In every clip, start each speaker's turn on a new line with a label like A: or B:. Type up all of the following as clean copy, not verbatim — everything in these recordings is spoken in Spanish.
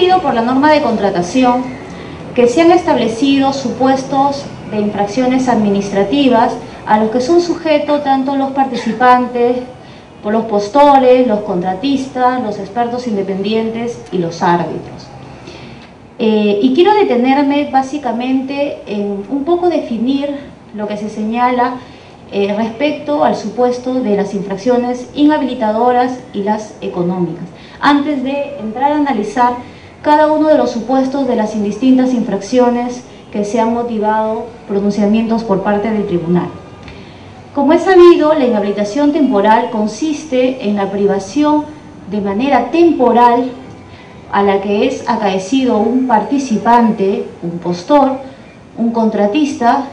A: sabido por la norma de contratación que se han establecido supuestos de infracciones administrativas a los que son sujetos tanto los participantes, por los postores, los contratistas, los expertos independientes y los árbitros. Y quiero detenerme básicamente en un poco definir lo que se señala respecto al supuesto de las infracciones inhabilitadoras y las económicas, antes de entrar a analizar cada uno de los supuestos de las indistintas infracciones que se han motivado pronunciamientos por parte del tribunal. Como es sabido, la inhabilitación temporal consiste en la privación de manera temporal a la que es acaecido un participante, un postor, un contratista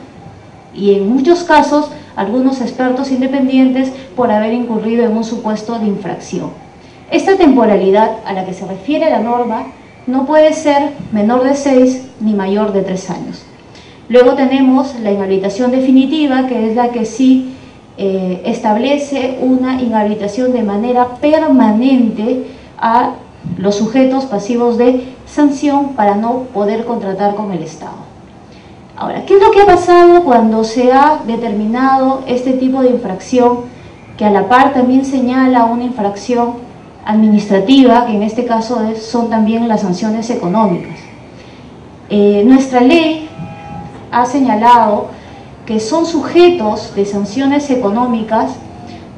A: y en muchos casos algunos expertos independientes por haber incurrido en un supuesto de infracción. Esta temporalidad a la que se refiere la norma no puede ser menor de 6 ni mayor de 3 años. Luego tenemos la inhabilitación definitiva, que es la que sí establece una inhabilitación de manera permanente a los sujetos pasivos de sanción para no poder contratar con el Estado. Ahora, ¿qué es lo que ha pasado cuando se ha determinado este tipo de infracción, que a la par también señala una infracción administrativa, que en este caso son también las sanciones económicas? Nuestra ley ha señalado que son sujetos de sanciones económicas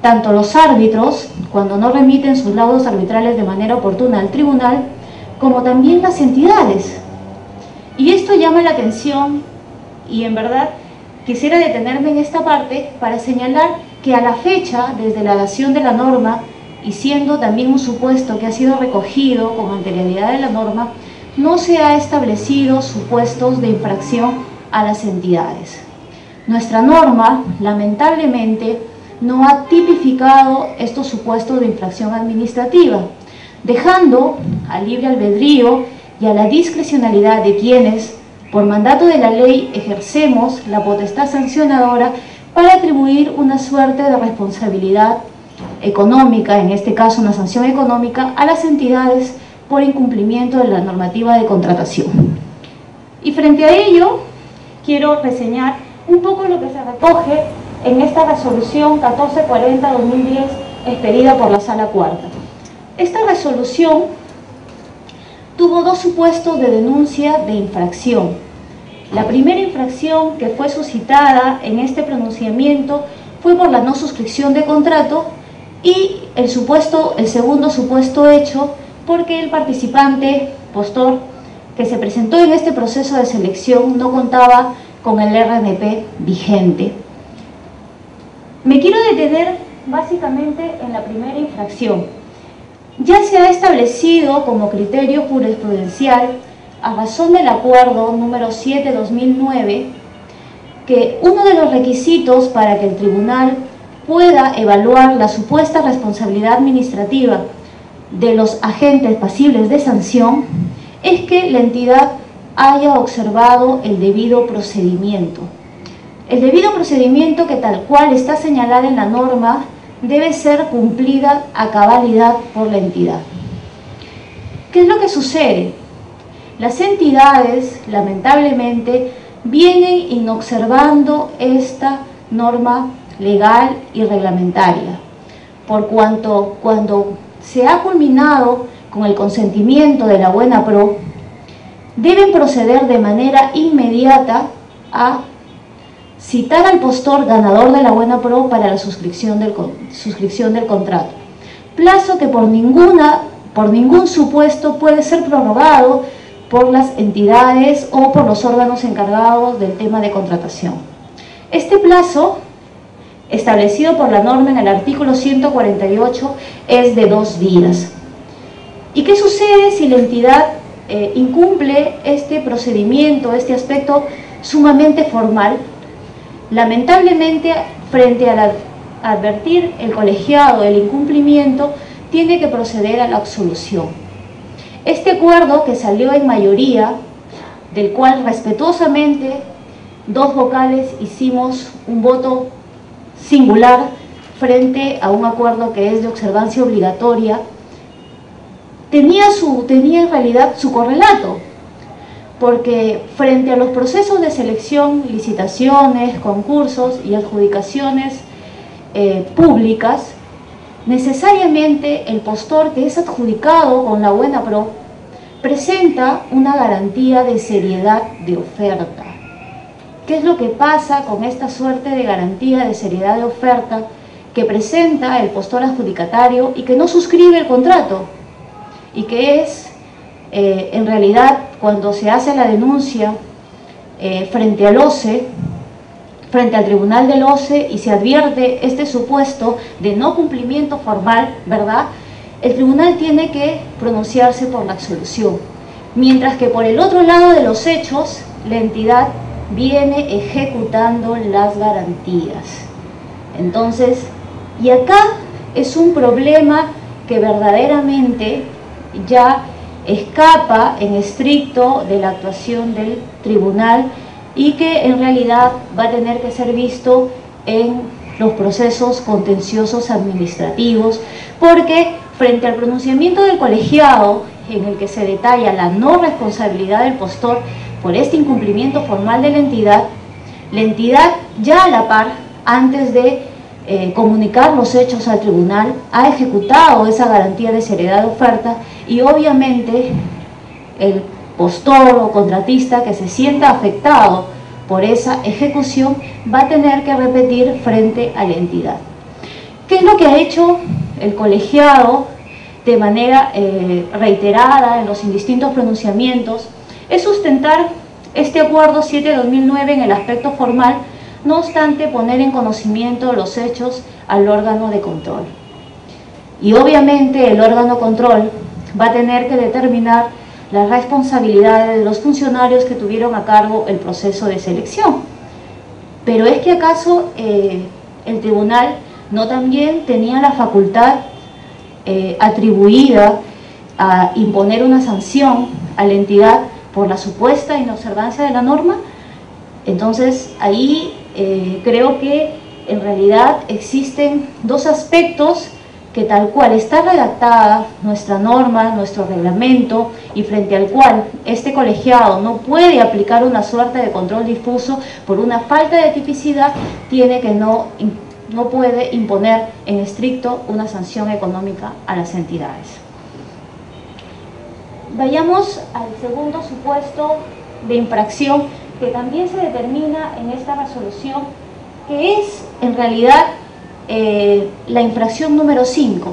A: tanto los árbitros, cuando no remiten sus laudos arbitrales de manera oportuna al tribunal, como también las entidades. Y esto llama la atención, y en verdad quisiera detenerme en esta parte para señalar que a la fecha, desde la dación de la norma, y siendo también un supuesto que ha sido recogido con anterioridad de la norma, no se ha establecido supuestos de infracción a las entidades. Nuestra norma, lamentablemente, no ha tipificado estos supuestos de infracción administrativa, dejando al libre albedrío y a la discrecionalidad de quienes, por mandato de la ley, ejercemos la potestad sancionadora para atribuir una suerte de responsabilidad económica, en este caso una sanción económica, a las entidades por incumplimiento de la normativa de contratación. Y frente a ello, quiero reseñar un poco lo que se recoge en esta resolución 1440-2010 expedida por la Sala Cuarta. Esta resolución tuvo dos supuestos de denuncia de infracción. La primera infracción que fue suscitada en este pronunciamiento fue por la no suscripción de contrato y el segundo supuesto hecho porque el participante postor que se presentó en este proceso de selección no contaba con el RNP vigente. Me quiero detener básicamente en la primera infracción. Ya se ha establecido como criterio jurisprudencial, a razón del acuerdo número 7/2009, que uno de los requisitos para que el tribunal pueda evaluar la supuesta responsabilidad administrativa de los agentes pasibles de sanción es que la entidad haya observado el debido procedimiento. El debido procedimiento, que tal cual está señalada en la norma, debe ser cumplida a cabalidad por la entidad. ¿Qué es lo que sucede? Las entidades, lamentablemente, vienen inobservando esta norma legal y reglamentaria, por cuanto cuando se ha culminado con el consentimiento de la buena pro, deben proceder de manera inmediata a citar al postor ganador de la buena pro para la suscripción del contrato, plazo que por ningún supuesto puede ser prorrogado por las entidades o por los órganos encargados del tema de contratación. Este plazo, establecido por la norma en el artículo 148, es de 2 días. ¿Y qué sucede si la entidad incumple este procedimiento, este aspecto sumamente formal? Lamentablemente, frente a advertir el colegiado el incumplimiento, tiene que proceder a la absolución. Este acuerdo, que salió en mayoría, del cual respetuosamente 2 vocales hicimos un voto singular frente a un acuerdo que es de observancia obligatoria, tenía en realidad su correlato, porque frente a los procesos de selección, licitaciones, concursos y adjudicaciones públicas, necesariamente el postor que es adjudicado con la buena pro presenta una garantía de seriedad de oferta. ¿Qué es lo que pasa con esta suerte de garantía de seriedad de oferta que presenta el postor adjudicatario y que no suscribe el contrato? Y que es, en realidad, cuando se hace la denuncia frente al OCE, frente al tribunal del OCE, y se advierte este supuesto de no cumplimiento formal, ¿verdad?, el tribunal tiene que pronunciarse por la absolución, mientras que por el otro lado de los hechos, la entidad viene ejecutando las garantías. Entonces, y acá es un problema que verdaderamente ya escapa en estricto de la actuación del tribunal y que en realidad va a tener que ser visto en los procesos contenciosos administrativos, porque frente al pronunciamiento del colegiado, en el que se detalla la no responsabilidad del postor por este incumplimiento formal de la entidad ya a la par, antes de comunicar los hechos al tribunal, ha ejecutado esa garantía de seriedad de oferta, y obviamente el postor o contratista que se sienta afectado por esa ejecución va a tener que repetir frente a la entidad. ¿Qué es lo que ha hecho el colegiado de manera reiterada en los indistintos pronunciamientos? Es sustentar este acuerdo 7/2009 en el aspecto formal, no obstante poner en conocimiento los hechos al órgano de control. Y obviamente el órgano control va a tener que determinar las responsabilidades de los funcionarios que tuvieron a cargo el proceso de selección. Pero es que acaso el tribunal no también tenía la facultad atribuida a imponer una sanción a la entidad por la supuesta inobservancia de la norma. Entonces ahí creo que en realidad existen dos aspectos que, tal cual está redactada nuestra norma, nuestro reglamento, y frente al cual este colegiado no puede aplicar una suerte de control difuso por una falta de tipicidad, tiene que no puede imponer en estricto una sanción económica a las entidades. Vayamos al segundo supuesto de infracción que también se determina en esta resolución, que es en realidad la infracción número 5,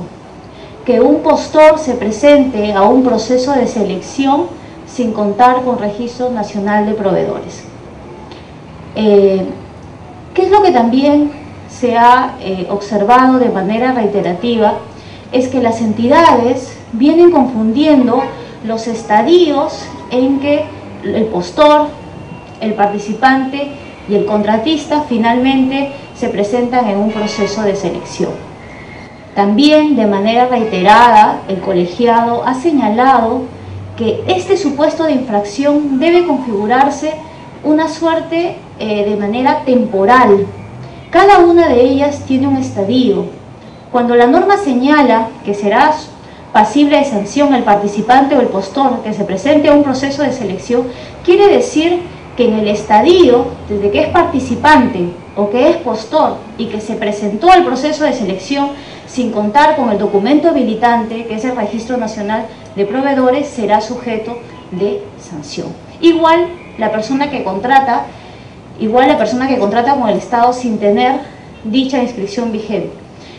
A: que un postor se presente a un proceso de selección sin contar con Registro Nacional de Proveedores. ¿Qué es lo que también se ha observado de manera reiterativa? Es que las entidades vienen confundiendo los estadios en que el postor, el participante y el contratista finalmente se presentan en un proceso de selección. También de manera reiterada el colegiado ha señalado que este supuesto de infracción debe configurarse una suerte de manera temporal. Cada una de ellas tiene un estadio. Cuando la norma señala que será pasible de sanción el participante o el postor que se presente a un proceso de selección, quiere decir que en el estadio, desde que es participante o que es postor y que se presentó al proceso de selección sin contar con el documento habilitante, que es el Registro Nacional de Proveedores, será sujeto de sanción. Igual la persona que contrata con el Estado sin tener dicha inscripción vigente.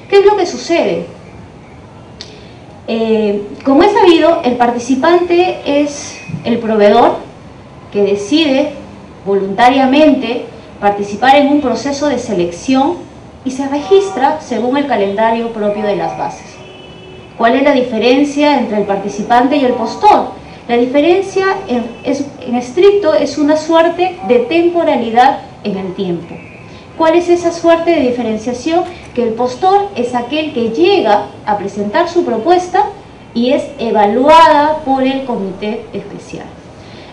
A: ¿Qué es lo que sucede? Como es sabido, el participante es el proveedor que decide voluntariamente participar en un proceso de selección y se registra según el calendario propio de las bases. ¿Cuál es la diferencia entre el participante y el postor? La diferencia en estricto es una suerte de temporalidad en el tiempo. ¿Cuál es esa suerte de diferenciación? Que el postor es aquel que llega a presentar su propuesta y es evaluada por el comité especial.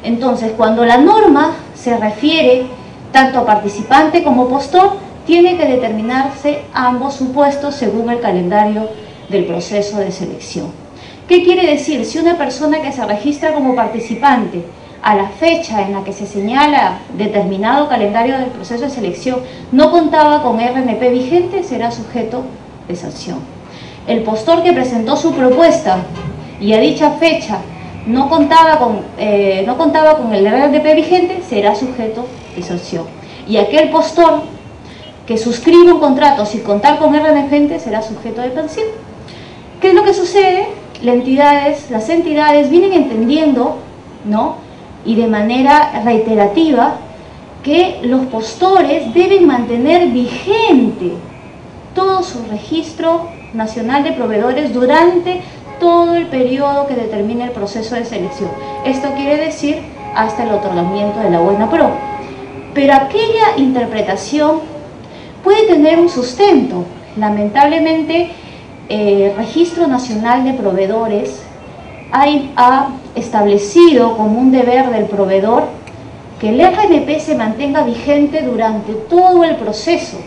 A: Entonces, cuando la norma se refiere tanto a participante como postor, tiene que determinarse ambos supuestos según el calendario del proceso de selección. ¿Qué quiere decir? Si una persona que se registra como participante a la fecha en la que se señala determinado calendario del proceso de selección no contaba con RNP vigente, será sujeto de sanción. El postor que presentó su propuesta y a dicha fecha no contaba con el RNP vigente, será sujeto de sanción. Y aquel postor que suscribe un contrato sin contar con RNP vigente será sujeto de sanción. ¿Qué es lo que sucede? Las entidades vienen entendiendo, ¿no?, y de manera reiterativa, que los postores deben mantener vigente todo su registro nacional de proveedores durante todo el periodo que determine el proceso de selección. Esto quiere decir hasta el otorgamiento de la buena pro. Pero aquella interpretación puede tener un sustento. Lamentablemente, el Registro Nacional de Proveedores ha establecido como un deber del proveedor que el RNP se mantenga vigente durante todo el proceso.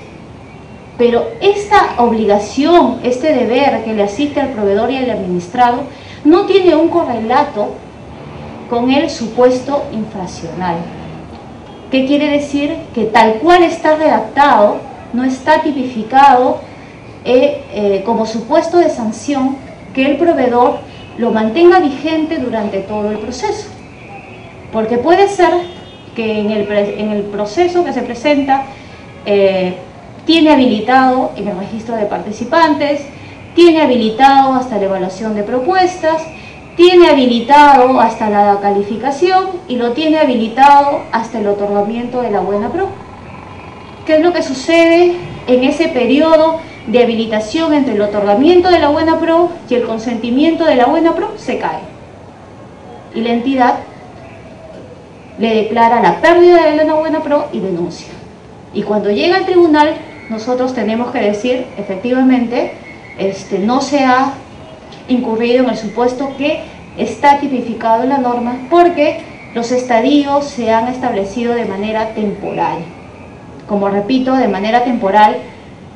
A: Pero esta obligación, este deber que le asiste al proveedor y al administrado, no tiene un correlato con el supuesto infraccional. ¿Qué quiere decir? Que tal cual está redactado, no está tipificado como supuesto de sanción que el proveedor lo mantenga vigente durante todo el proceso. Porque puede ser que en el proceso que se presenta tiene habilitado en el registro de participantes, tiene habilitado hasta la evaluación de propuestas, tiene habilitado hasta la calificación y lo tiene habilitado hasta el otorgamiento de la buena pro. ¿Qué es lo que sucede en ese periodo de habilitación entre el otorgamiento de la buena pro y el consentimiento de la buena pro? Se cae y la entidad le declara la pérdida de la buena pro y denuncia. Y cuando llega al tribunal, nosotros tenemos que decir, efectivamente, no se ha incurrido en el supuesto que está tipificado en la norma, porque los estadios se han establecido de manera temporal. Como repito, de manera temporal,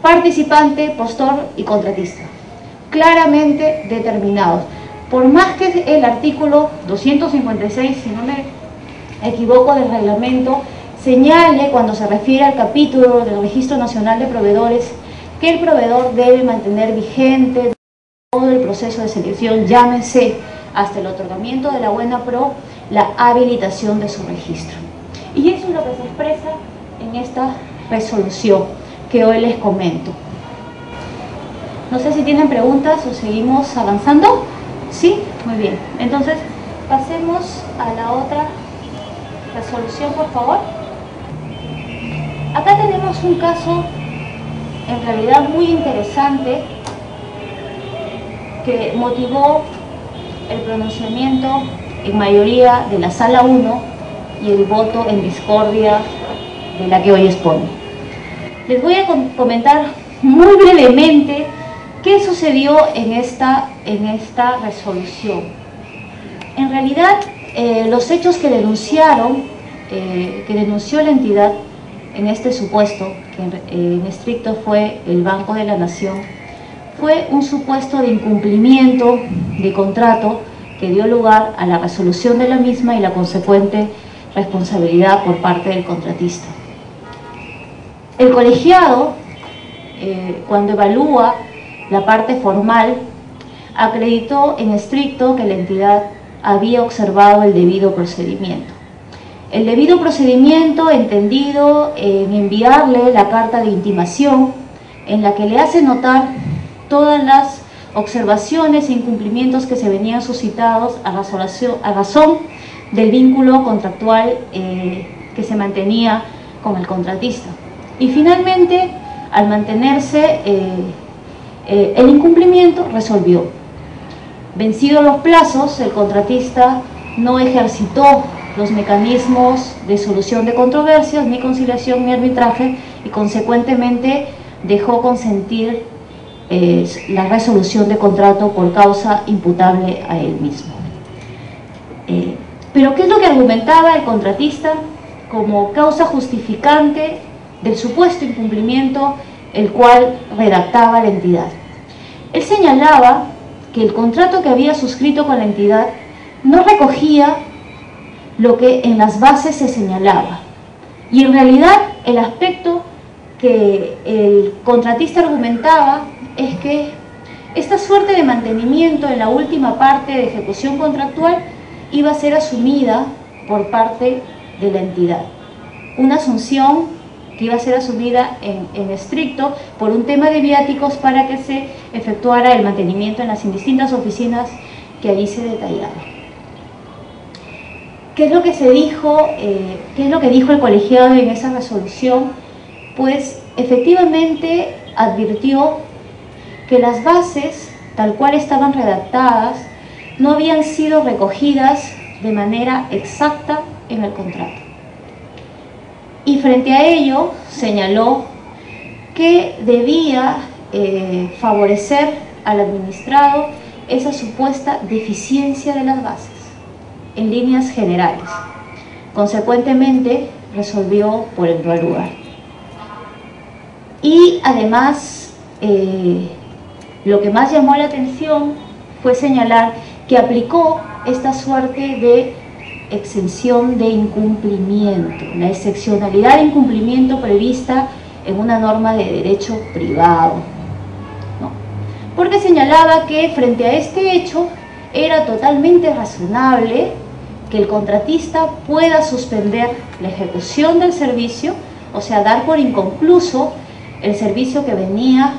A: participante, postor y contratista, claramente determinados. Por más que el artículo 256, si no me equivoco, del reglamento, señale, cuando se refiere al capítulo del Registro Nacional de Proveedores, que el proveedor debe mantener vigente todo el proceso de selección, llámese hasta el otorgamiento de la buena pro, la habilitación de su registro. Y eso es lo que se expresa en esta resolución que hoy les comento. No sé si tienen preguntas o seguimos avanzando. ¿Sí? Muy bien. Entonces, pasemos a la otra resolución, por favor. Acá tenemos un caso en realidad muy interesante que motivó el pronunciamiento en mayoría de la Sala 1 y el voto en discordia de la que hoy expone. Les voy a comentar muy brevemente qué sucedió en esta resolución. En realidad, los hechos que denunció la entidad en este supuesto, que en estricto fue el Banco de la Nación, fue un supuesto de incumplimiento de contrato que dio lugar a la resolución de la misma y la consecuente responsabilidad por parte del contratista. El colegiado, cuando evalúa la parte formal, acreditó en estricto que la entidad había observado el debido procedimiento. El debido procedimiento entendido en enviarle la carta de intimación en la que le hace notar todas las observaciones e incumplimientos que se venían suscitados a razón del vínculo contractual que se mantenía con el contratista. Y finalmente, al mantenerse el incumplimiento, resolvió. Vencidos los plazos, el contratista no ejercitó los mecanismos de solución de controversias, ni conciliación ni arbitraje, y consecuentemente dejó consentir la resolución de contrato por causa imputable a él mismo. Pero ¿qué es lo que argumentaba el contratista como causa justificante del supuesto incumplimiento el cual redactaba la entidad? Él señalaba que el contrato que había suscrito con la entidad no recogía lo que en las bases se señalaba. Y en realidad el aspecto que el contratista argumentaba es que esta suerte de mantenimiento en la última parte de ejecución contractual iba a ser asumida por parte de la entidad. Una asunción que iba a ser asumida en estricto por un tema de viáticos para que se efectuara el mantenimiento en las indistintas oficinas que ahí se detallaba. ¿Qué es lo que se dijo? ¿Qué es lo que dijo el colegiado en esa resolución? Pues efectivamente advirtió que las bases, tal cual estaban redactadas, no habían sido recogidas de manera exacta en el contrato. Y frente a ello señaló que debía favorecer al administrado esa supuesta deficiencia de las bases en líneas generales. Consecuentemente resolvió por el no lugar. Y además lo que más llamó la atención fue señalar que aplicó esta suerte de exención de incumplimiento, la excepcionalidad de incumplimiento prevista en una norma de derecho privado, ¿no? Porque señalaba que frente a este hecho era totalmente razonable que el contratista pueda suspender la ejecución del servicio, o sea, dar por inconcluso el servicio que venía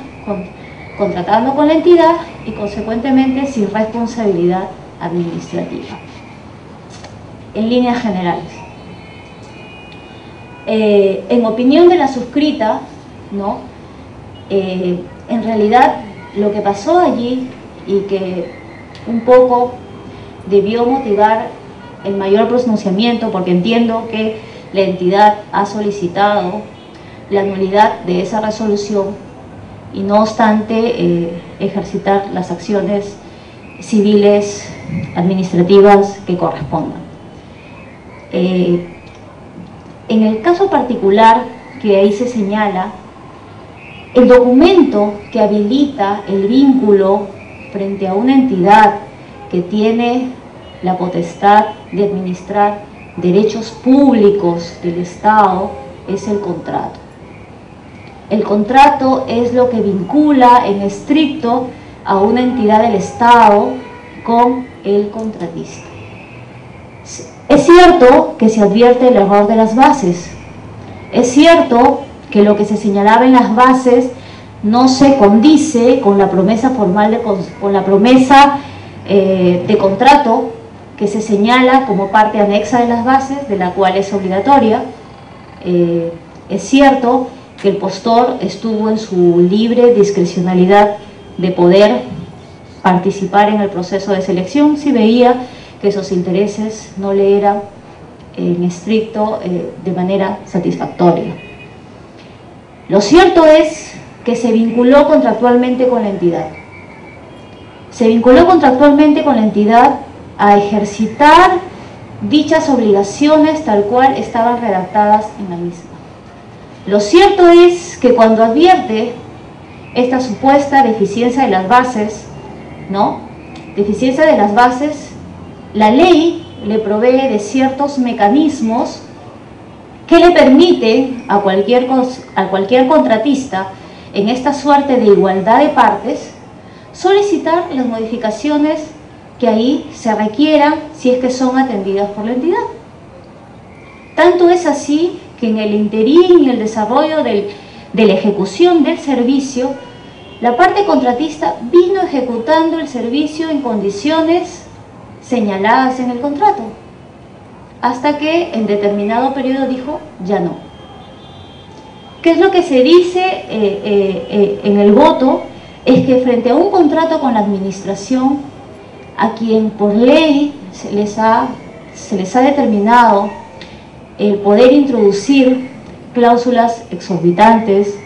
A: contratando con la entidad y consecuentemente sin responsabilidad administrativa. En líneas generales. En opinión de la suscrita, ¿no? En realidad lo que pasó allí y que un poco debió motivar el mayor pronunciamiento, porque entiendo que la entidad ha solicitado la nulidad de esa resolución y no obstante ejercitar las acciones civiles administrativas que correspondan. En el caso particular que ahí se señala, el documento que habilita el vínculo frente a una entidad que tiene la potestad de administrar derechos públicos del Estado es el contrato. El contrato es lo que vincula en estricto a una entidad del Estado con el contratista. Es cierto que se advierte el error de las bases. Es cierto que lo que se señalaba en las bases no se condice con la promesa formal de contrato que se señala como parte anexa de las bases, de la cual es obligatoria. Es cierto que el postor estuvo en su libre discrecionalidad de poder participar en el proceso de selección si veía que esos intereses no le eran en estricto de manera satisfactoria. Lo cierto es que se vinculó contractualmente con la entidad. Se vinculó contractualmente con la entidad a ejercitar dichas obligaciones tal cual estaban redactadas en la misma. Lo cierto es que cuando advierte esta supuesta deficiencia de las bases, ¿no? Deficiencia de las bases, la ley le provee de ciertos mecanismos que le permiten a cualquier contratista en esta suerte de igualdad de partes solicitar las modificaciones que ahí se requieran si es que son atendidas por la entidad. Tanto es así que en el interín y el desarrollo de la ejecución del servicio, la parte contratista vino ejecutando el servicio en condiciones señaladas en el contrato, hasta que en determinado periodo dijo, ya no. ¿Qué es lo que se dice en el voto? Es que frente a un contrato con la administración, a quien por ley se les ha determinado el poder introducir cláusulas exorbitantes,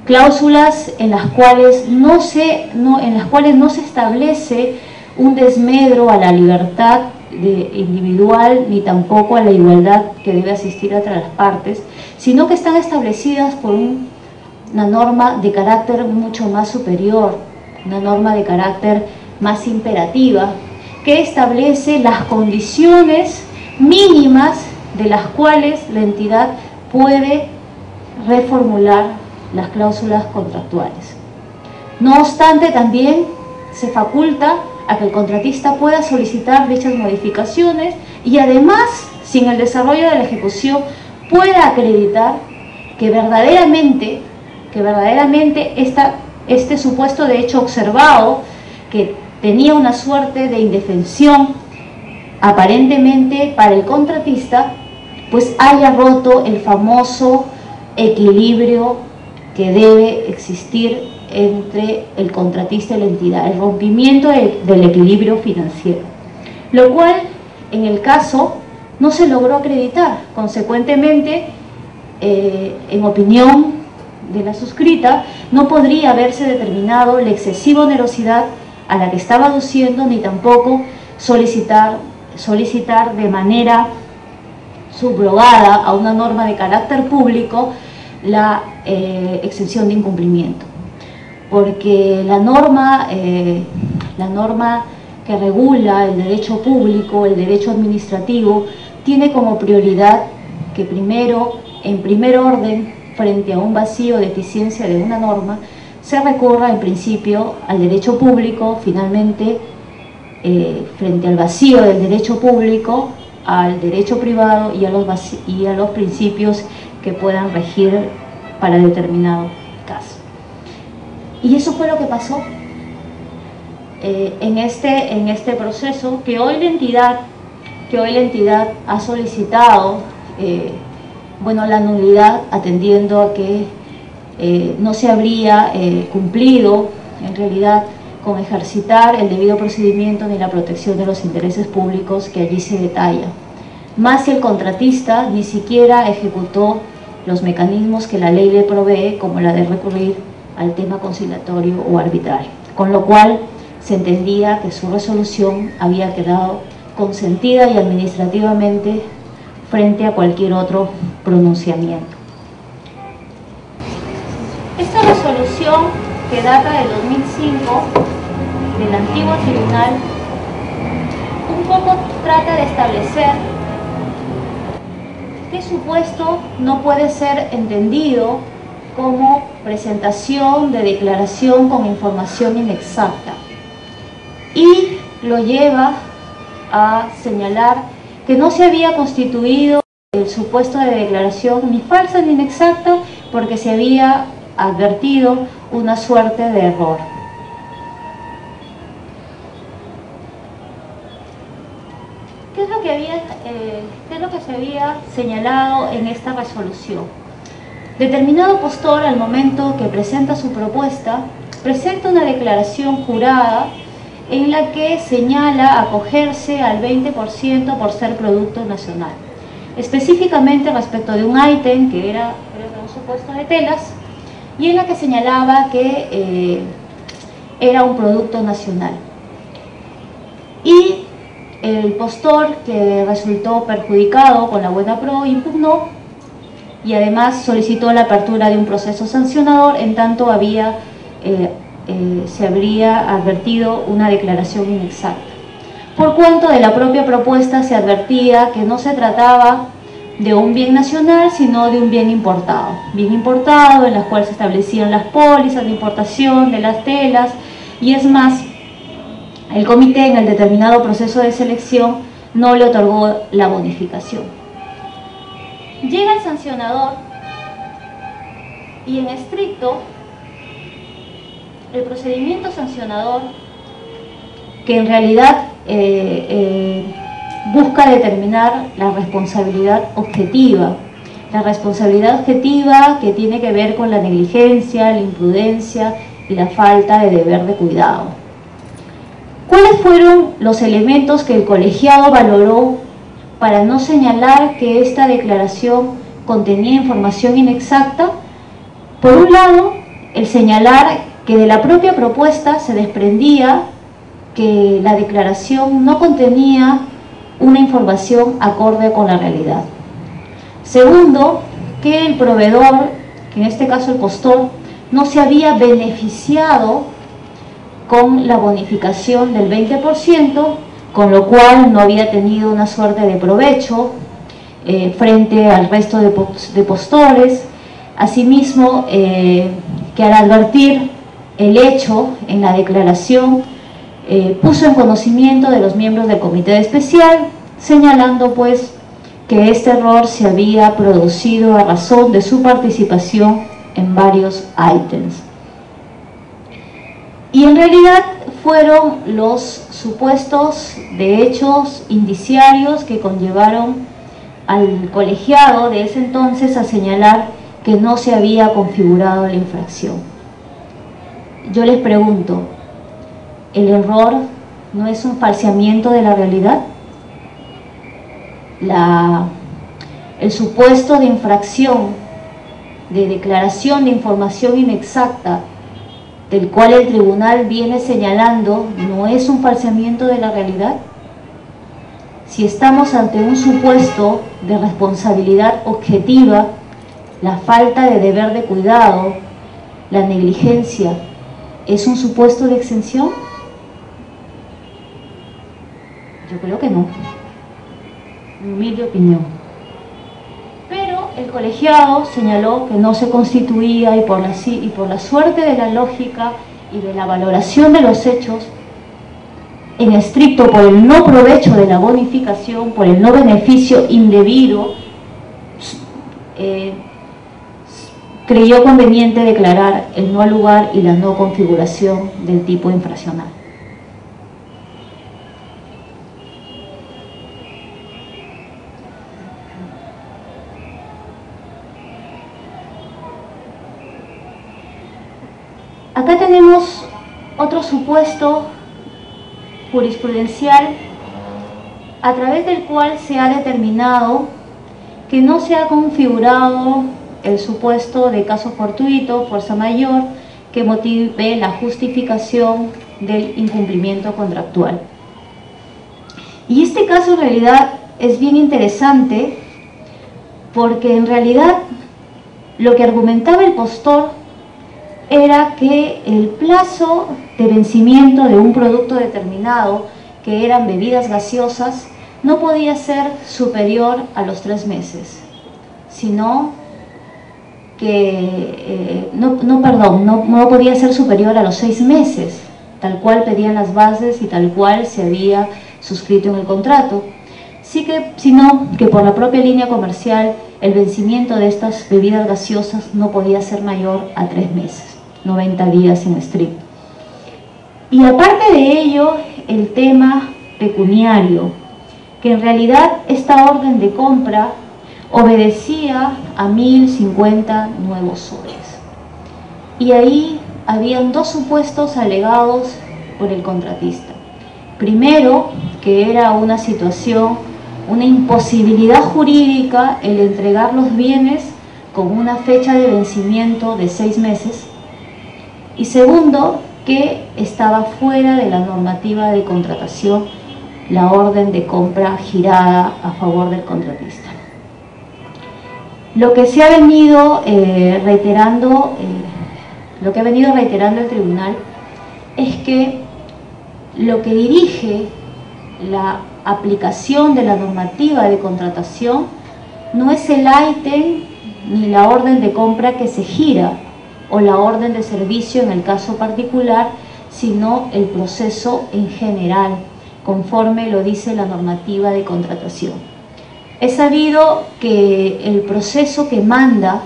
A: cláusulas en las cuales no se establece un desmedro a la libertad individual ni tampoco a la igualdad que debe asistir entre las partes, sino que están establecidas por una norma de carácter mucho más superior, una norma de carácter más imperativa, que establece las condiciones mínimas de las cuales la entidad puede reformular las cláusulas contractuales. No obstante, también se faculta a que el contratista pueda solicitar dichas modificaciones y además, si en el desarrollo de la ejecución pueda acreditar que verdaderamente este supuesto de hecho observado, que tenía una suerte de indefensión aparentemente para el contratista, pues haya roto el famoso equilibrio que debe existir entre el contratista y la entidad, el rompimiento del equilibrio financiero, lo cual en el caso no se logró acreditar. Consecuentemente, en opinión de la suscrita, no podría haberse determinado la excesiva onerosidad a la que estaba aduciendo, ni tampoco solicitar de manera subrogada a una norma de carácter público la exención de incumplimiento, porque la norma que regula el derecho público, el derecho administrativo, tiene como prioridad que en primer orden, frente a un vacío de eficiencia de una norma, se recurra en principio al derecho público, finalmente frente al vacío del derecho público, al derecho privado y a los principios que puedan regir para determinado caso. Y eso fue lo que pasó en este proceso, que hoy la entidad ha solicitado la nulidad, atendiendo a que no se habría cumplido en realidad con ejercitar el debido procedimiento ni la protección de los intereses públicos que allí se detalla, más si el contratista ni siquiera ejecutó los mecanismos que la ley le provee, como la de recurrir al tema conciliatorio o arbitral, con lo cual se entendía que su resolución había quedado consentida y administrativamente frente a cualquier otro pronunciamiento. Esta resolución, que data del 2005 del antiguo tribunal, un poco trata de establecer que supuesto no puede ser entendido como presentación de declaración con información inexacta, y lo lleva a señalar que no se había constituido el supuesto de declaración ni falsa ni inexacta porque se había advertido una suerte de error. ¿Qué es lo que se había señalado en esta resolución? Determinado postor, al momento que presenta su propuesta, presenta una declaración jurada en la que señala acogerse al 20% por ser producto nacional, específicamente respecto de un ítem que era, creo que un supuesto de telas, y en la que señalaba que era un producto nacional. Y el postor, que resultó perjudicado con la buena pro, impugnó y además solicitó la apertura de un proceso sancionador, en tanto se habría advertido una declaración inexacta, por cuanto de la propia propuesta se advertía que no se trataba de un bien nacional, sino de un bien importado en las cuales se establecían las pólizas de importación de las telas, y es más, el comité en el determinado proceso de selección no le otorgó la bonificación. Llega el sancionador y en estricto el procedimiento sancionador, que en realidad busca determinar la responsabilidad objetiva que tiene que ver con la negligencia, la imprudencia y la falta de deber de cuidado. ¿Cuáles fueron los elementos que el colegiado valoró para no señalar que esta declaración contenía información inexacta? Por un lado, el señalar que de la propia propuesta se desprendía que la declaración no contenía una información acorde con la realidad. Segundo, que el proveedor, que en este caso el postor, no se había beneficiado con la bonificación del 20%, con lo cual no había tenido una suerte de provecho frente al resto de postores. Asimismo, que al advertir el hecho en la declaración, puso en conocimiento de los miembros del comité especial, señalando pues que este error se había producido a razón de su participación en varios ítems. Y en realidad fueron los supuestos de hechos indiciarios que conllevaron al colegiado de ese entonces a señalar que no se había configurado la infracción. Yo les pregunto, ¿el error no es un falseamiento de la realidad? El supuesto de infracción, de declaración de información inexacta, del cual el tribunal viene señalando, ¿no es un falseamiento de la realidad? Si estamos ante un supuesto de responsabilidad objetiva, la falta de deber de cuidado, la negligencia, ¿es un supuesto de exención? Yo creo que no, en mi humilde opinión. Pero el colegiado señaló que no se constituía y por la suerte de la lógica y de la valoración de los hechos, en estricto por el no provecho de la bonificación, por el no beneficio indebido, creyó conveniente declarar el no lugar y la no configuración del tipo infraccional. Acá tenemos otro supuesto jurisprudencial a través del cual se ha determinado que no se ha configurado el supuesto de caso fortuito, fuerza mayor, que motive la justificación del incumplimiento contractual. Y este caso en realidad es bien interesante porque en realidad lo que argumentaba el postor era que el plazo de vencimiento de un producto determinado, que eran bebidas gaseosas, no podía ser superior a los 3 meses, sino que no podía ser superior a los 6 meses, tal cual pedían las bases y tal cual se había suscrito en el contrato, sino que por la propia línea comercial el vencimiento de estas bebidas gaseosas no podía ser mayor a 3 meses. 90 días en estricto. Y aparte de ello, el tema pecuniario, que en realidad esta orden de compra obedecía a 1050 nuevos soles. Y ahí habían dos supuestos alegados por el contratista. Primero, que era una situación, una imposibilidad jurídica el entregar los bienes con una fecha de vencimiento de 6 meses. Y segundo, que estaba fuera de la normativa de contratación la orden de compra girada a favor del contratista. Lo que se ha venido reiterando el tribunal es que lo que dirige la aplicación de la normativa de contratación no es el ítem ni la orden de compra que se gira o la orden de servicio en el caso particular, sino el proceso en general, conforme lo dice la normativa de contratación. Es sabido que el proceso que manda,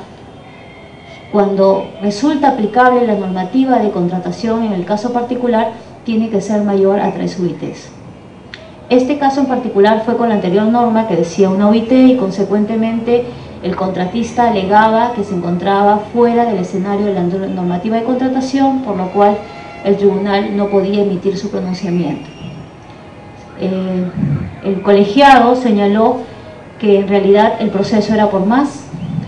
A: cuando resulta aplicable la normativa de contratación en el caso particular, tiene que ser mayor a 3 UITs. Este caso en particular fue con la anterior norma que decía una UIT y consecuentemente el contratista alegaba que se encontraba fuera del escenario de la normativa de contratación, por lo cual el tribunal no podía emitir su pronunciamiento. El colegiado señaló que en realidad el proceso era por más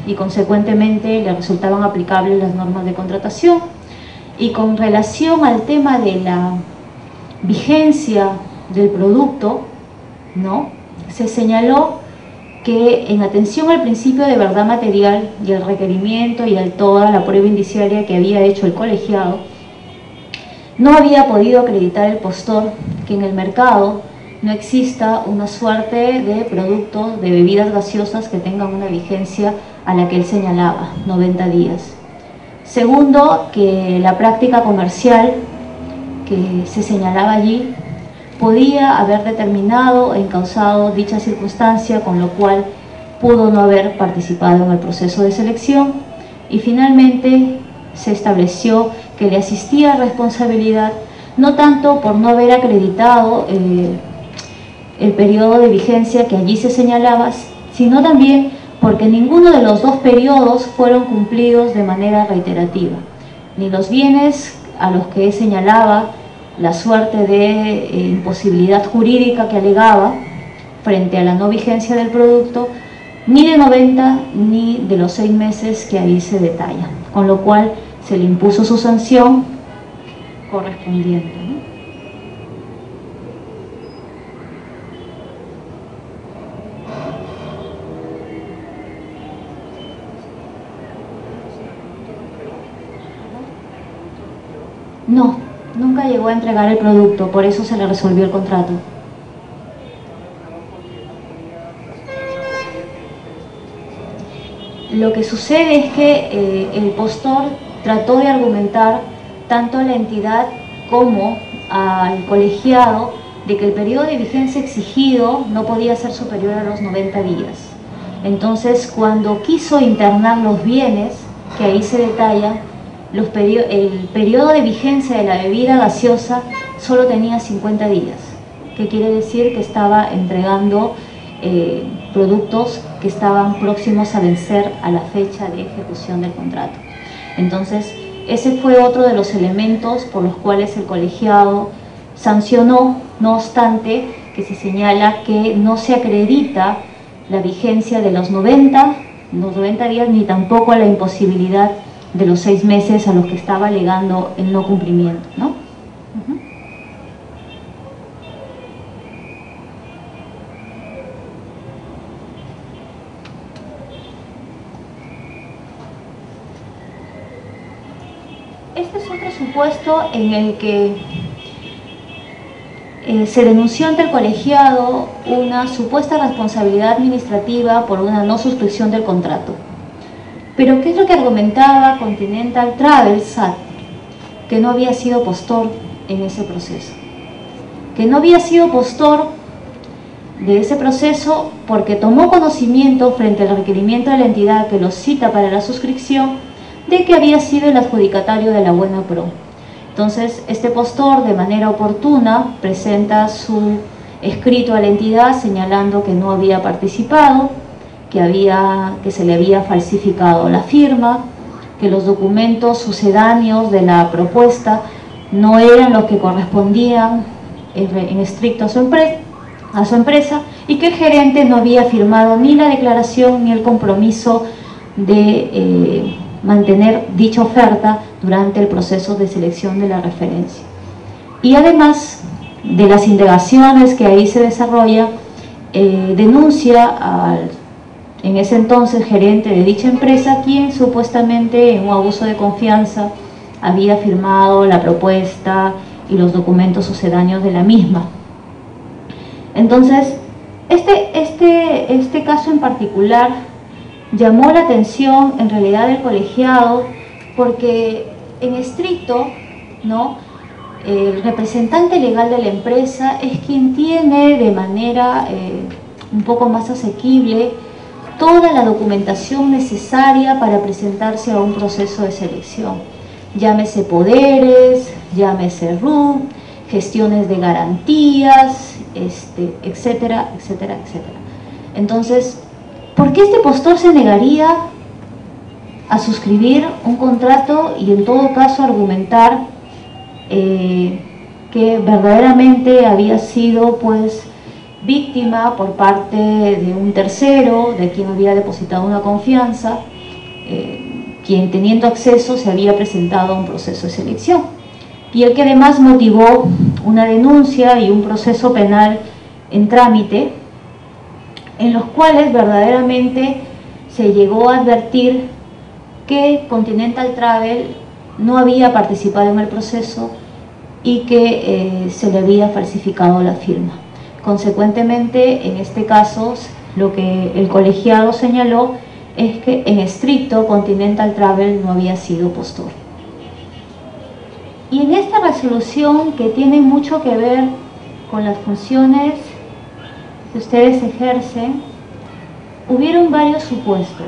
A: y consecuentemente le resultaban aplicables las normas de contratación. Y con relación al tema de la vigencia del producto, ¿no?, se señaló que en atención al principio de verdad material y el requerimiento y a toda la prueba indiciaria que había hecho el colegiado, no había podido acreditar el postor que en el mercado no exista una suerte de productos de bebidas gaseosas que tengan una vigencia a la que él señalaba, 90 días. Segundo, que la práctica comercial que se señalaba allí podía haber determinado e encausado dicha circunstancia, con lo cual pudo no haber participado en el proceso de selección. Y finalmente se estableció que le asistía responsabilidad no tanto por no haber acreditado el periodo de vigencia que allí se señalaba, sino también porque ninguno de los dos periodos fueron cumplidos de manera reiterativa. Ni los bienes a los que señalaba la suerte de imposibilidad jurídica que alegaba frente a la no vigencia del producto, ni de 90 ni de los 6 meses que ahí se detalla, con lo cual se le impuso su sanción correspondiente, ¿no? No, nunca llegó a entregar el producto, por eso se le resolvió el contrato. Lo que sucede es que el postor trató de argumentar tanto a la entidad como al colegiado de que el periodo de vigencia exigido no podía ser superior a los 90 días. Entonces, cuando quiso internar los bienes, que ahí se detalla, el periodo de vigencia de la bebida gaseosa solo tenía 50 días, que quiere decir que estaba entregando productos que estaban próximos a vencer a la fecha de ejecución del contrato. Entonces, ese fue otro de los elementos por los cuales el colegiado sancionó, no obstante que se señala que no se acredita la vigencia de los 90 días, ni tampoco la imposibilidad de los 6 meses a los que estaba alegando el no cumplimiento, ¿no? Este es otro supuesto en el que se denunció ante el colegiado una supuesta responsabilidad administrativa por una no suscripción del contrato. Pero ¿qué es lo que argumentaba Continental Travel SAT? Que no había sido postor en ese proceso. Que no había sido postor de ese proceso porque tomó conocimiento frente al requerimiento de la entidad que lo cita para la suscripción de que había sido el adjudicatario de la Buena Pro. Entonces, este postor de manera oportuna presenta su escrito a la entidad señalando que no había participado, que se le había falsificado la firma, que los documentos sucedáneos de la propuesta no eran los que correspondían en estricto a su empresa y que el gerente no había firmado ni la declaración ni el compromiso de mantener dicha oferta durante el proceso de selección de la referencia. Y además de las indagaciones que ahí se desarrolla, denuncia al en ese entonces gerente de dicha empresa, quien supuestamente en un abuso de confianza había firmado la propuesta y los documentos sucedáneos de la misma. Entonces, este caso en particular llamó la atención en realidad del colegiado porque en estricto, ¿no?, el representante legal de la empresa es quien tiene de manera un poco más asequible toda la documentación necesaria para presentarse a un proceso de selección. Llámese poderes, llámese RUT, gestiones de garantías, etcétera, etcétera, etcétera. Entonces, ¿por qué este postor se negaría a suscribir un contrato y en todo caso argumentar que verdaderamente había sido pues víctima por parte de un tercero, de quien había depositado una confianza, quien teniendo acceso se había presentado a un proceso de selección? Y el que además motivó una denuncia y un proceso penal en trámite, en los cuales verdaderamente se llegó a advertir que Continental Travel no había participado en el proceso y que se le había falsificado la firma. Consecuentemente, en este caso, lo que el colegiado señaló es que en estricto Continental Travel no había sido postor. Y en esta resolución, que tiene mucho que ver con las funciones que ustedes ejercen, hubieron varios supuestos.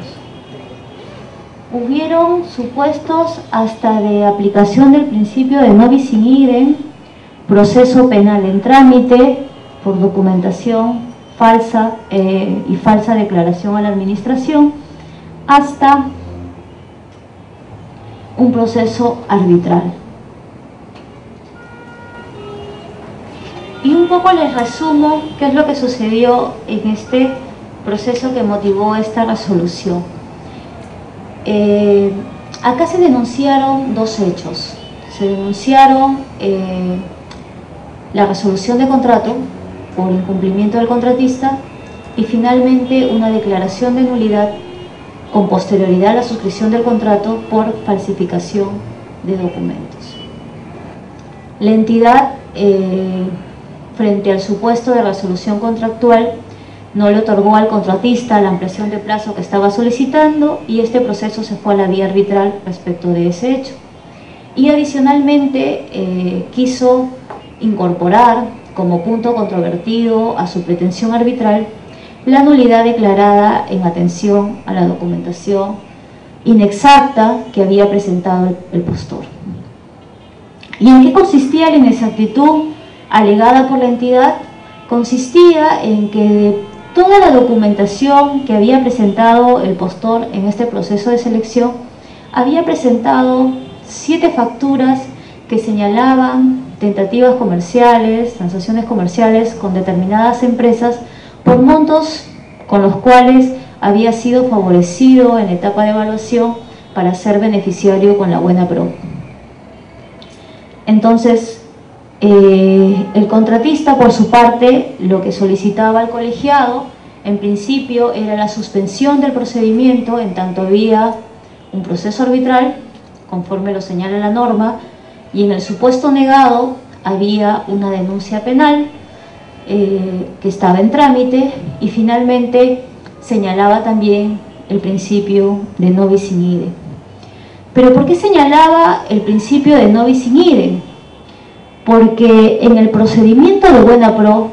A: Hubieron supuestos hasta de aplicación del principio de no bis in idem, proceso penal en trámite por documentación falsa y falsa declaración a la administración, hasta un proceso arbitral. Y un poco les resumo qué es lo que sucedió en este proceso que motivó esta resolución. Acá se denunciaron dos hechos. Se denunciaron la resolución de contrato por incumplimiento del contratista y finalmente una declaración de nulidad con posterioridad a la suscripción del contrato por falsificación de documentos. La entidad, frente al supuesto de resolución contractual, no le otorgó al contratista la ampliación de plazo que estaba solicitando y este proceso se fue a la vía arbitral respecto de ese hecho. Y adicionalmente quiso incorporar como punto controvertido a su pretensión arbitral la nulidad declarada en atención a la documentación inexacta que había presentado el postor. ¿Y en qué consistía la inexactitud alegada por la entidad? Consistía en que de toda la documentación que había presentado el postor en este proceso de selección, había presentado 7 facturas que señalaban tentativas comerciales, transacciones comerciales con determinadas empresas por montos con los cuales había sido favorecido en etapa de evaluación para ser beneficiario con la Buena Pro. Entonces, el contratista, por su parte, lo que solicitaba al colegiado, en principio, era la suspensión del procedimiento en tanto había un proceso arbitral, conforme lo señala la norma, y en el supuesto negado había una denuncia penal que estaba en trámite y finalmente señalaba también el principio de no bis in idem. ¿Pero por qué señalaba el principio de no bis in idem? Porque en el procedimiento de Buena Pro,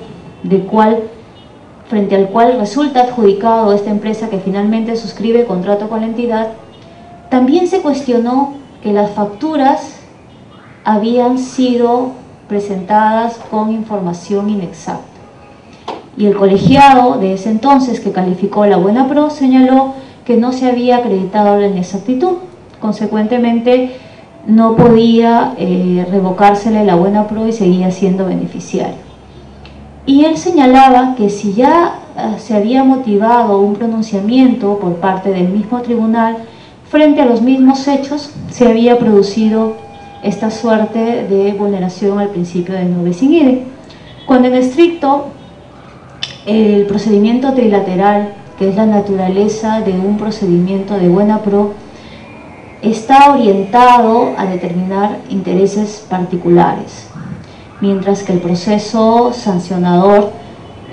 A: frente al cual resulta adjudicado esta empresa que finalmente suscribe contrato con la entidad, también se cuestionó que las facturas habían sido presentadas con información inexacta. Y el colegiado de ese entonces, que calificó la Buena Pro, señaló que no se había acreditado la inexactitud. Consecuentemente, no podía revocársele la Buena Pro y seguía siendo beneficiario. Y él señalaba que si ya se había motivado un pronunciamiento por parte del mismo tribunal frente a los mismos hechos, se había producido esta suerte de vulneración al principio de no bis in idem. Cuando en estricto el procedimiento trilateral, que es la naturaleza de un procedimiento de Buena Pro, está orientado a determinar intereses particulares, mientras que el proceso sancionador,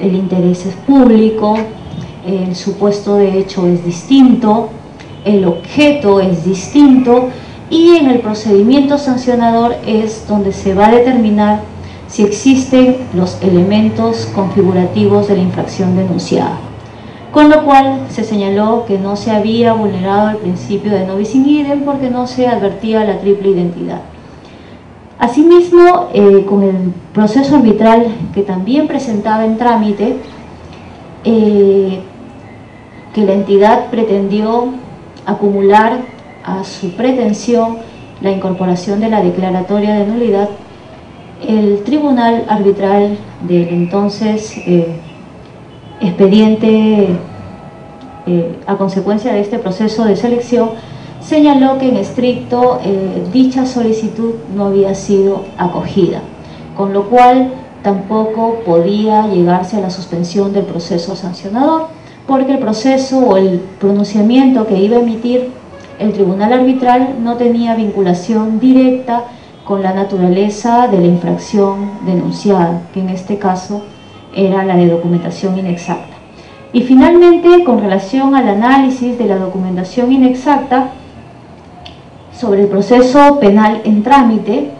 A: el interés es público, el supuesto de hecho es distinto, el objeto es distinto, y en el procedimiento sancionador es donde se va a determinar si existen los elementos configurativos de la infracción denunciada. Con lo cual se señaló que no se había vulnerado el principio de no bis in idem porque no se advertía la triple identidad. Asimismo, con el proceso arbitral que también presentaba en trámite, que la entidad pretendió acumular a su pretensión la incorporación de la declaratoria de nulidad, el tribunal arbitral del entonces expediente a consecuencia de este proceso de selección señaló que en estricto dicha solicitud no había sido acogida, con lo cual tampoco podía llegarse a la suspensión del proceso sancionador, porque el proceso o el pronunciamiento que iba a emitir el tribunal arbitral no tenía vinculación directa con la naturaleza de la infracción denunciada, que en este caso era la de documentación inexacta. Y finalmente, con relación al análisis de la documentación inexacta sobre el proceso penal en trámite,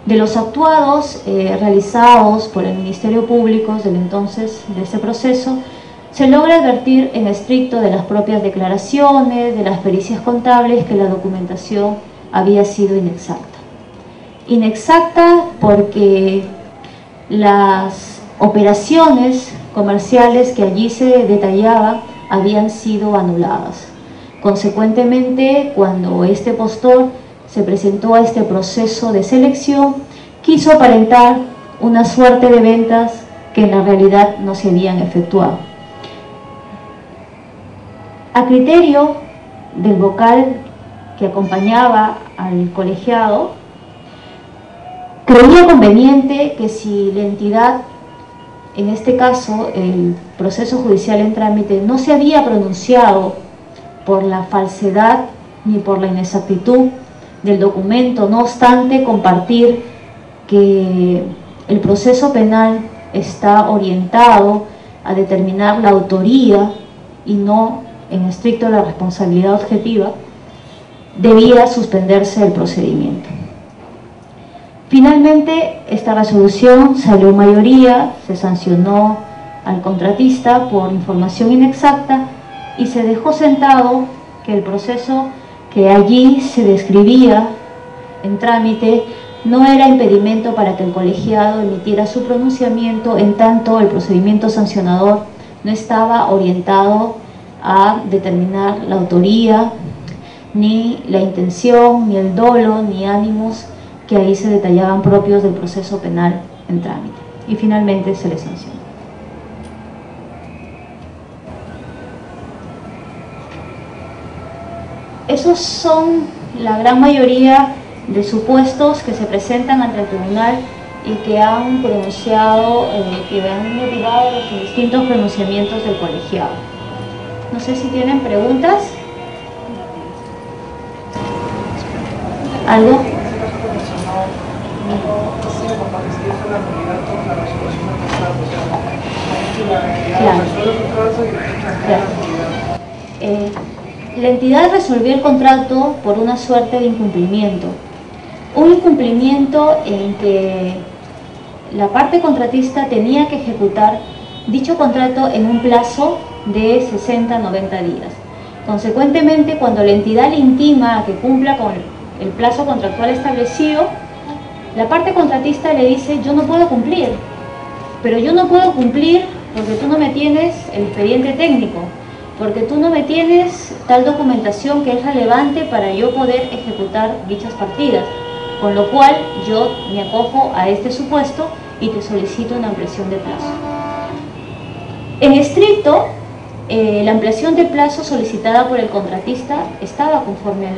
A: de los actuados realizados por el Ministerio Público del entonces de este proceso, se logra advertir en estricto de las propias declaraciones, de las pericias contables, que la documentación había sido inexacta. Inexacta porque las operaciones comerciales que allí se detallaban habían sido anuladas. Consecuentemente, cuando este postor se presentó a este proceso de selección, quiso aparentar una suerte de ventas que en la realidad no se habían efectuado. A criterio del vocal que acompañaba al colegiado, creía conveniente que si la entidad, en este caso el proceso judicial en trámite, no se había pronunciado por la falsedad ni por la inexactitud del documento, no obstante compartir que el proceso penal está orientado a determinar la autoría y no en estricto la responsabilidad objetiva, debía suspenderse el procedimiento. Finalmente, esta resolución salió en mayoría, se sancionó al contratista por información inexacta y se dejó sentado que el proceso que allí se describía en trámite no era impedimento para que el colegiado emitiera su pronunciamiento, en tanto el procedimiento sancionador no estaba orientado a determinar la autoría, ni la intención, ni el dolo, ni ánimos que ahí se detallaban propios del proceso penal en trámite. Y finalmente se le sancionó. Esos son la gran mayoría de supuestos que se presentan ante el tribunal y que han pronunciado, que han motivado los distintos pronunciamientos del colegiado. No sé si tienen preguntas. ¿Algo? Claro. La entidad resolvió el contrato por una suerte de incumplimiento. Un incumplimiento en que la parte contratista tenía que ejecutar dicho contrato en un plazo de 60-90 días. Consecuentemente, cuando la entidad le intima a que cumpla con el plazo contractual establecido, la parte contratista le dice: yo no puedo cumplir, pero yo no puedo cumplir porque tú no me tienes el expediente técnico, porque tú no me tienes tal documentación que es relevante para yo poder ejecutar dichas partidas, con lo cual yo me acojo a este supuesto y te solicito una ampliación de plazo. En estricto, la ampliación de plazo solicitada por el contratista estaba conforme a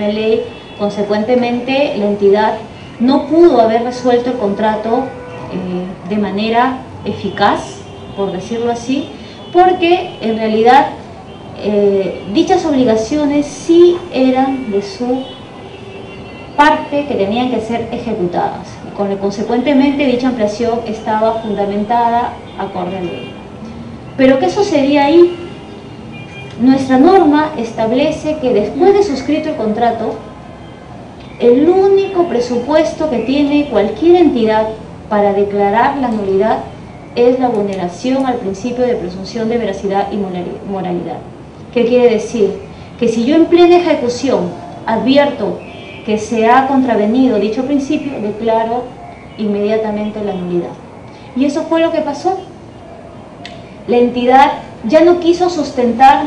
A: ley, consecuentemente la entidad no pudo haber resuelto el contrato de manera eficaz, por decirlo así, porque en realidad dichas obligaciones sí eran de su parte que tenían que ser ejecutadas. Consecuentemente, dicha ampliación estaba fundamentada acorde a la ley. ¿Pero qué sucedía ahí? Nuestra norma establece que después de suscrito el contrato, el único presupuesto que tiene cualquier entidad para declarar la nulidad es la vulneración al principio de presunción de veracidad y moralidad. ¿Qué quiere decir? Que si yo en plena ejecución advierto que se ha contravenido dicho principio, declaro inmediatamente la nulidad. Y eso fue lo que pasó. La entidad ya no quiso sustentar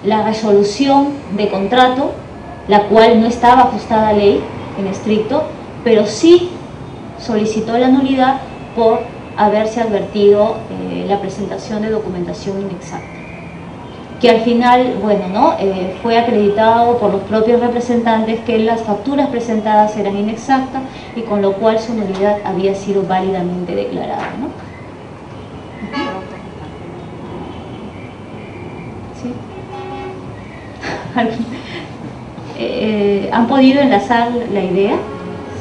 A: la resolución de contrato, la cual no estaba ajustada a ley en estricto, pero sí solicitó la nulidad por haberse advertido la presentación de documentación inexacta, que al final, bueno, fue acreditado por los propios representantes que las facturas presentadas eran inexactas y con lo cual su nulidad había sido válidamente declarada, ¿no? ¿Sí? ¿Han podido enlazar la idea?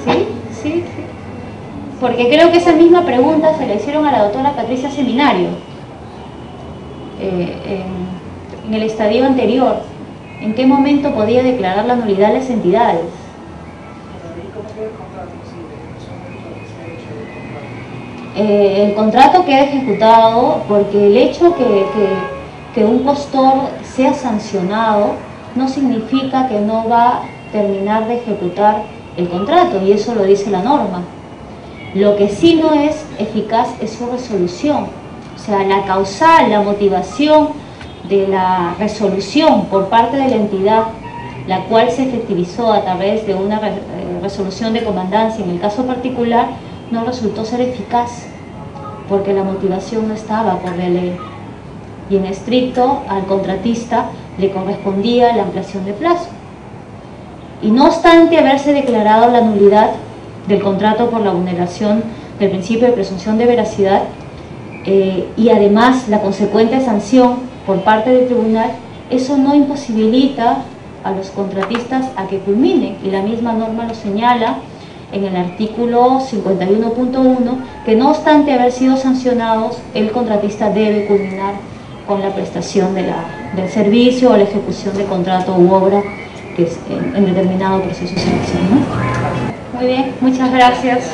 A: ¿Sí? Sí, sí. Porque creo que esa misma pregunta se la hicieron a la doctora Patricia Seminario en el estadio anterior. ¿En qué momento podía declarar la nulidad las entidades? El contrato queda ejecutado porque el hecho que un postor sea sancionado no significa que no va a terminar de ejecutar el contrato, y eso lo dice la norma. Lo que sí no es eficaz es su resolución, o sea, la causal, la motivación de la resolución por parte de la entidad, la cual se efectivizó a través de una resolución de comandancia en el caso particular, no resultó ser eficaz porque la motivación no estaba por la ley, y en estricto al contratista le correspondía la ampliación de plazo. Y no obstante haberse declarado la nulidad del contrato por la vulneración del principio de presunción de veracidad y además la consecuente sanción por parte del tribunal, eso no imposibilita a los contratistas a que culminen, y la misma norma lo señala en el artículo 51.1, que no obstante haber sido sancionados, el contratista debe culminar con la prestación del servicio o la ejecución de contrato u obra que es en determinado proceso de selección, ¿no? Muy bien, muchas gracias.